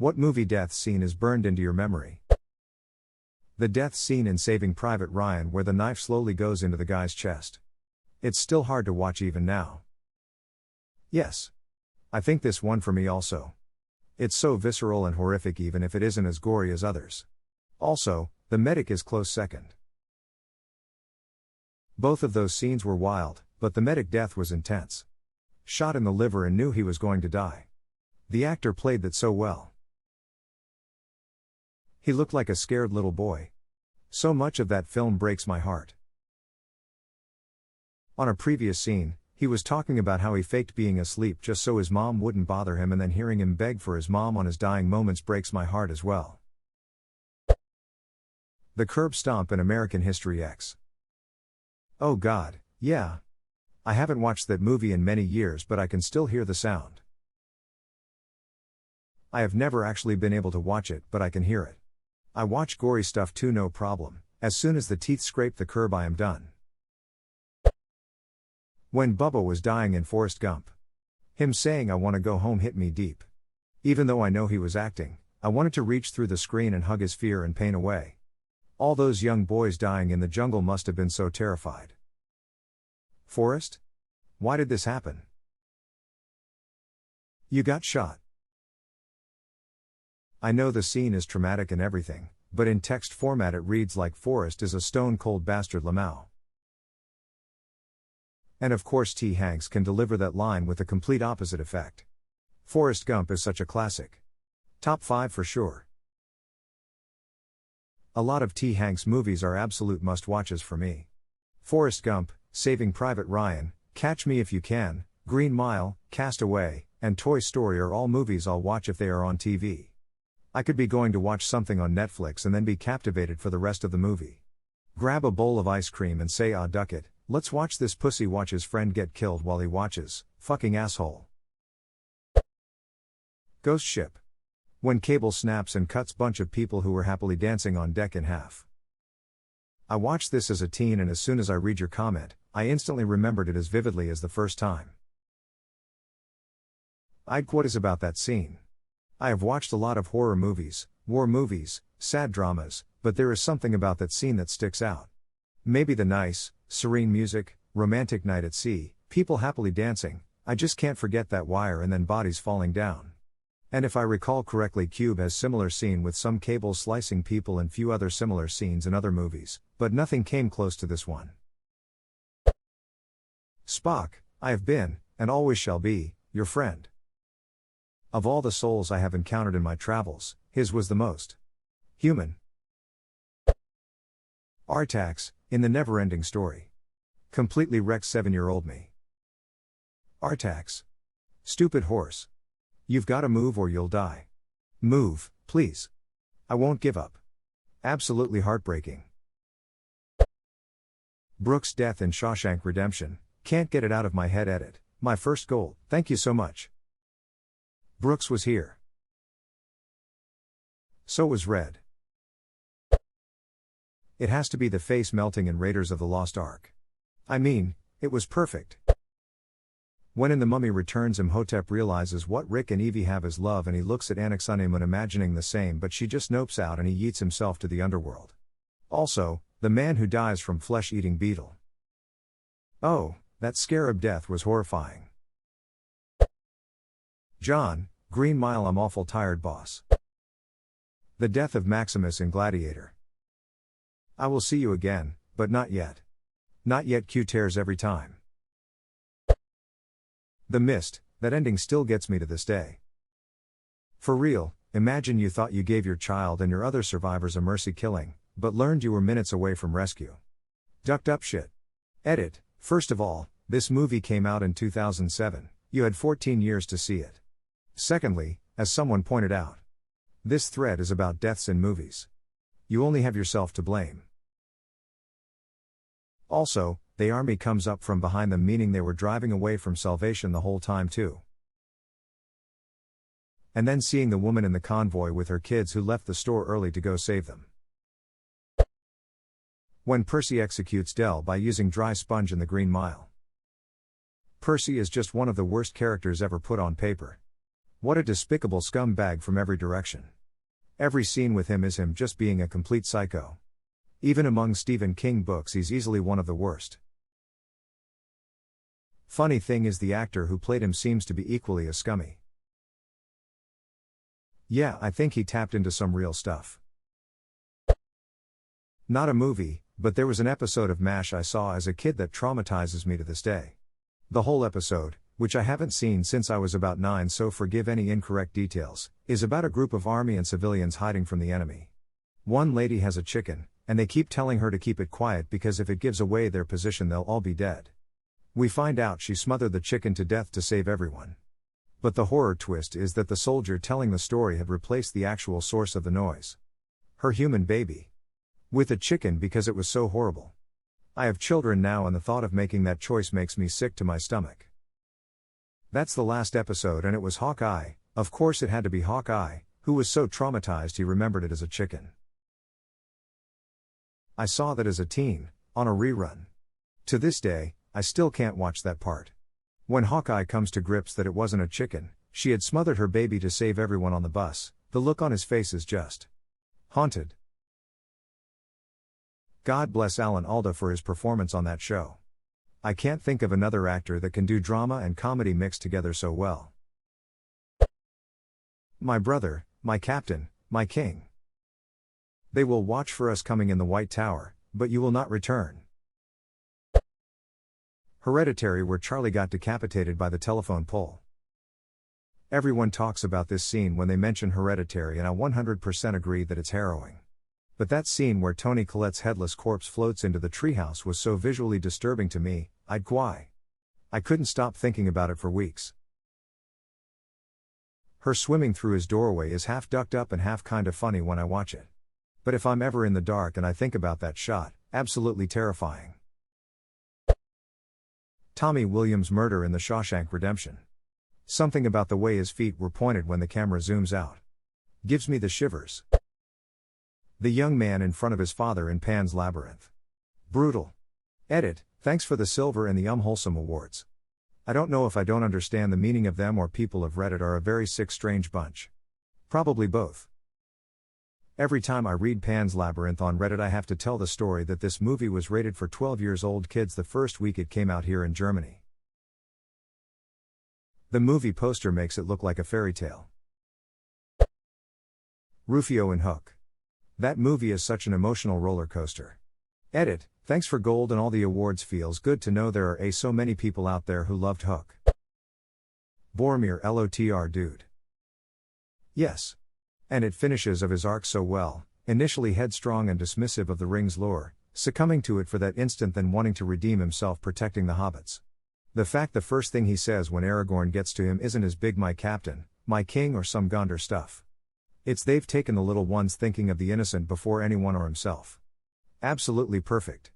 What movie death scene is burned into your memory? The death scene in Saving Private Ryan where the knife slowly goes into the guy's chest. It's still hard to watch even now. Yes. I think this one for me also. It's so visceral and horrific even if it isn't as gory as others. Also, the medic is close second. Both of those scenes were wild, but the medic death was intense. Shot in the liver and knew he was going to die. The actor played that so well. He looked like a scared little boy. So much of that film breaks my heart. On a previous scene, he was talking about how he faked being asleep just so his mom wouldn't bother him, and then hearing him beg for his mom on his dying moments breaks my heart as well. The curb stomp in American History X. Oh God, yeah. I haven't watched that movie in many years, but I can still hear the sound. I have never actually been able to watch it, but I can hear it. I watch gory stuff too, no problem. As soon as the teeth scrape the curb I am done. When Bubba was dying in Forrest Gump. Him saying I want to go home hit me deep. Even though I know he was acting, I wanted to reach through the screen and hug his fear and pain away. All those young boys dying in the jungle must have been so terrified. Forrest? Why did this happen? You got shot. I know the scene is traumatic and everything, but in text format it reads like Forrest is a stone-cold bastard Lamau. And of course T. Hanks can deliver that line with the complete opposite effect. Forrest Gump is such a classic. Top 5 for sure. A lot of T. Hanks movies are absolute must-watches for me. Forrest Gump, Saving Private Ryan, Catch Me If You Can, Green Mile, Castaway, and Toy Story are all movies I'll watch if they are on TV. I could be going to watch something on Netflix and then be captivated for the rest of the movie. Grab a bowl of ice cream and say, "Ah, duck it, let's watch this pussy watch his friend get killed while he watches, fucking asshole." Ghost Ship. When cable snaps and cuts bunch of people who were happily dancing on deck in half. I watched this as a teen, and as soon as I read your comment, I instantly remembered it as vividly as the first time. What is about that scene? I have watched a lot of horror movies, war movies, sad dramas, but there is something about that scene that sticks out. Maybe the nice, serene music, romantic night at sea, people happily dancing, I just can't forget that wire and then bodies falling down. And if I recall correctly, Cube has similar scene with some cables slicing people and few other similar scenes in other movies, but nothing came close to this one. Spock, I have been, and always shall be, your friend. Of all the souls I have encountered in my travels, his was the most human. Artax, in The Never-Ending Story. Completely wrecked 7-year-old me. Artax. Stupid horse. You've gotta move or you'll die. Move, please. I won't give up. Absolutely heartbreaking. Brooks' death in Shawshank Redemption. Can't get it out of my head. Edit. My first goal, thank you so much. Brooks was here. So was Red. It has to be the face melting in Raiders of the Lost Ark. I mean, it was perfect. When in The Mummy Returns, Imhotep realizes what Rick and Evie have as love, and he looks at Anaxunamun imagining the same, but she just nopes out and he yeets himself to the underworld. Also, the man who dies from flesh-eating beetle. Oh, that scarab death was horrifying. John, Green Mile. I'm awful tired, boss. The death of Maximus in Gladiator. I will see you again, but not yet. Not yet. Q tears every time. The Mist, that ending still gets me to this day. For real, imagine you thought you gave your child and your other survivors a mercy killing, but learned you were minutes away from rescue. Ducked up shit. Edit. First of all, this movie came out in 2007, you had 14 years to see it. Secondly, as someone pointed out, this thread is about deaths in movies. You only have yourself to blame. Also, the army comes up from behind them, meaning they were driving away from salvation the whole time too. And then seeing the woman in the convoy with her kids who left the store early to go save them. When Percy executes Dell by using dry sponge in The Green Mile. Percy is just one of the worst characters ever put on paper. What a despicable scumbag from every direction. Every scene with him is him just being a complete psycho. Even among Stephen King books, he's easily one of the worst. Funny thing is, the actor who played him seems to be equally as scummy. Yeah, I think he tapped into some real stuff. Not a movie, but there was an episode of MASH I saw as a kid that traumatizes me to this day. The whole episode, which I haven't seen since I was about 9, so forgive any incorrect details, is about a group of army and civilians hiding from the enemy. One lady has a chicken, and they keep telling her to keep it quiet because if it gives away their position they'll all be dead. We find out she smothered the chicken to death to save everyone. But the horror twist is that the soldier telling the story had replaced the actual source of the noise. Her human baby. With a chicken because it was so horrible. I have children now and the thought of making that choice makes me sick to my stomach. That's the last episode and it was Hawkeye, of course it had to be Hawkeye, who was so traumatized he remembered it as a chicken. I saw that as a teen, on a rerun. To this day, I still can't watch that part. When Hawkeye comes to grips that it wasn't a chicken, she had smothered her baby to save everyone on the bus, the look on his face is just haunted. God bless Alan Alda for his performance on that show. I can't think of another actor that can do drama and comedy mixed together so well. My brother, my captain, my king. They will watch for us coming in the White Tower, but you will not return. Hereditary, where Charlie got decapitated by the telephone pole. Everyone talks about this scene when they mention Hereditary and I 100% agree that it's harrowing. But that scene where Toni Collette's headless corpse floats into the treehouse was so visually disturbing to me, I'd cry. I couldn't stop thinking about it for weeks. Her swimming through his doorway is half ducked up and half kinda funny when I watch it. But if I'm ever in the dark and I think about that shot, absolutely terrifying. Tommy Williams' murder in The Shawshank Redemption. Something about the way his feet were pointed when the camera zooms out. Gives me the shivers. The young man in front of his father in Pan's Labyrinth. Brutal. Edit, thanks for the silver and the unwholesome awards. I don't know if I don't understand the meaning of them or people of Reddit are a very sick strange bunch. Probably both. Every time I read Pan's Labyrinth on Reddit I have to tell the story that this movie was rated for 12 years old kids the first week it came out here in Germany. The movie poster makes it look like a fairy tale. Rufio and Hook. That movie is such an emotional roller coaster. Edit, thanks for gold and all the awards, feels good to know there are so many people out there who loved Hook. Boromir LOTR dude. Yes. And it finishes of his arc so well, initially headstrong and dismissive of the ring's lure, succumbing to it for that instant then wanting to redeem himself protecting the hobbits. The fact the first thing he says when Aragorn gets to him isn't as big my captain, my king or some Gondor stuff. It's they've taken the little ones thinking of the innocent before anyone or himself. Absolutely perfect.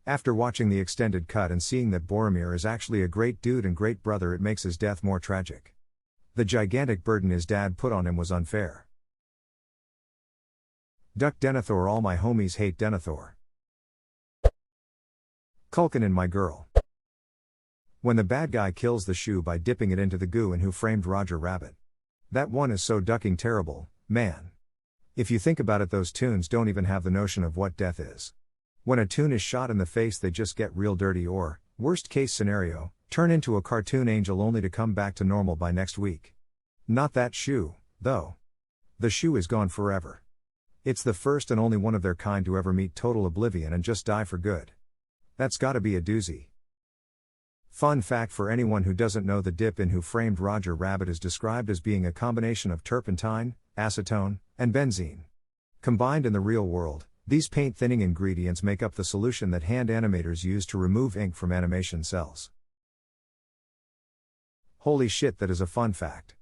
After watching the extended cut and seeing that Boromir is actually a great dude and great brother, it makes his death more tragic. The gigantic burden his dad put on him was unfair. Duck Denethor, all my homies hate Denethor. Culkin and my girl. When the bad guy kills the shoe by dipping it into the goo in Who Framed Roger Rabbit. That one is so ducking terrible, man. If you think about it, those toons don't even have the notion of what death is. When a toon is shot in the face they just get real dirty or, worst case scenario, turn into a cartoon angel only to come back to normal by next week. Not that shoe, though. The shoe is gone forever. It's the first and only one of their kind to ever meet total oblivion and just die for good. That's gotta be a doozy. Fun fact for anyone who doesn't know, the dip in Who Framed Roger Rabbit is described as being a combination of turpentine, acetone, and benzene. Combined in the real world, these paint thinning ingredients make up the solution that hand animators use to remove ink from animation cells. Holy shit, that is a fun fact.